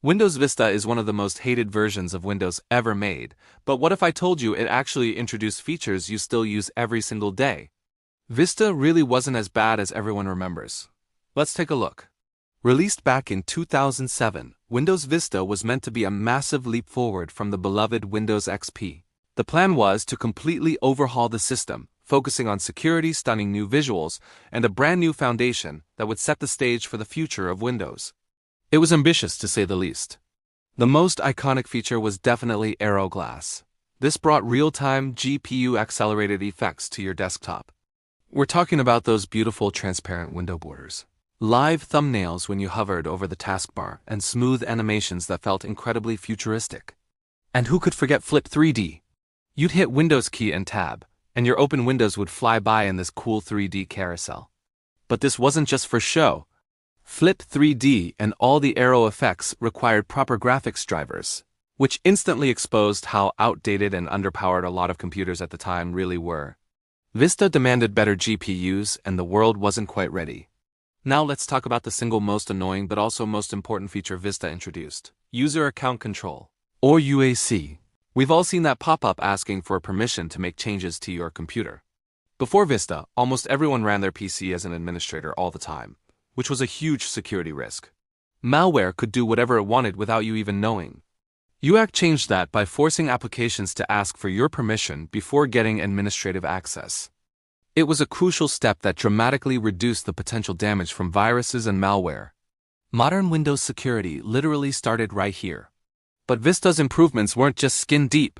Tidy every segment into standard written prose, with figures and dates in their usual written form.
Windows Vista is one of the most hated versions of Windows ever made, but what if I told you it actually introduced features you still use every single day? Vista really wasn't as bad as everyone remembers. Let's take a look. Released back in 2007, Windows Vista was meant to be a massive leap forward from the beloved Windows XP. The plan was to completely overhaul the system, focusing on security, stunning new visuals, and a brand new foundation that would set the stage for the future of Windows. It was ambitious, to say the least. The most iconic feature was definitely Aero Glass. This brought real-time GPU-accelerated effects to your desktop. We're talking about those beautiful transparent window borders, live thumbnails when you hovered over the taskbar, and smooth animations that felt incredibly futuristic. And who could forget Flip 3D? You'd hit Windows key and tab, and your open windows would fly by in this cool 3D carousel. But this wasn't just for show. Flip 3D and all the Aero effects required proper graphics drivers, which instantly exposed how outdated and underpowered a lot of computers at the time really were. Vista demanded better GPUs, and the world wasn't quite ready. Now let's talk about the single most annoying but also most important feature Vista introduced: User Account Control, or UAC. We've all seen that pop-up asking for permission to make changes to your computer. Before Vista, almost everyone ran their PC as an administrator all the time, which was a huge security risk. Malware could do whatever it wanted without you even knowing. UAC changed that by forcing applications to ask for your permission before getting administrative access. It was a crucial step that dramatically reduced the potential damage from viruses and malware. Modern Windows security literally started right here. But Vista's improvements weren't just skin deep.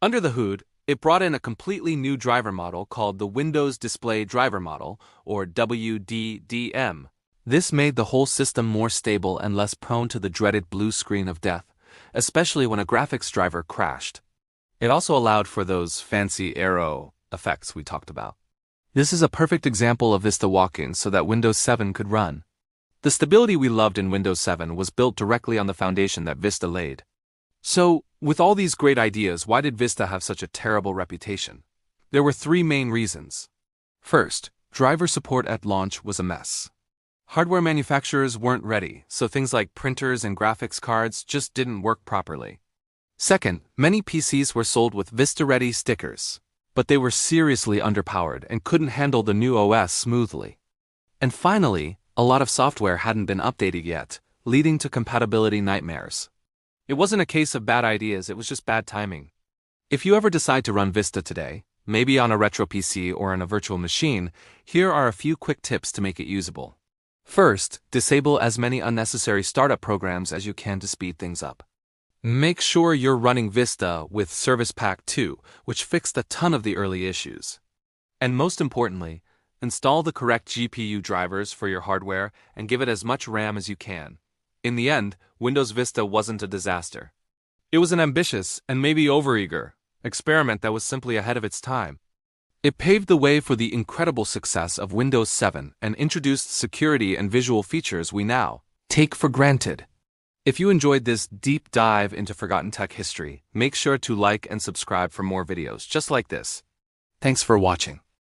Under the hood, it brought in a completely new driver model called the Windows Display Driver Model, or WDDM. This made the whole system more stable and less prone to the dreaded blue screen of death, especially when a graphics driver crashed. It also allowed for those fancy Aero effects we talked about. This is a perfect example of Vista walk-in so that Windows 7 could run. The stability we loved in Windows 7 was built directly on the foundation that Vista laid. So, with all these great ideas, why did Vista have such a terrible reputation? There were three main reasons. First, driver support at launch was a mess. Hardware manufacturers weren't ready, so things like printers and graphics cards just didn't work properly. Second, many PCs were sold with Vista-ready stickers, but they were seriously underpowered and couldn't handle the new OS smoothly. And finally, a lot of software hadn't been updated yet, leading to compatibility nightmares. It wasn't a case of bad ideas, it was just bad timing. If you ever decide to run Vista today, maybe on a retro PC or on a virtual machine, here are a few quick tips to make it usable. First, disable as many unnecessary startup programs as you can to speed things up. Make sure you're running Vista with Service Pack 2, which fixed a ton of the early issues. And most importantly, install the correct GPU drivers for your hardware and give it as much RAM as you can. In the end, Windows Vista wasn't a disaster. It was an ambitious, and maybe overeager, experiment that was simply ahead of its time. It paved the way for the incredible success of Windows 7 and introduced security and visual features we now take for granted. If you enjoyed this deep dive into forgotten tech history, make sure to like and subscribe for more videos just like this. Thanks for watching.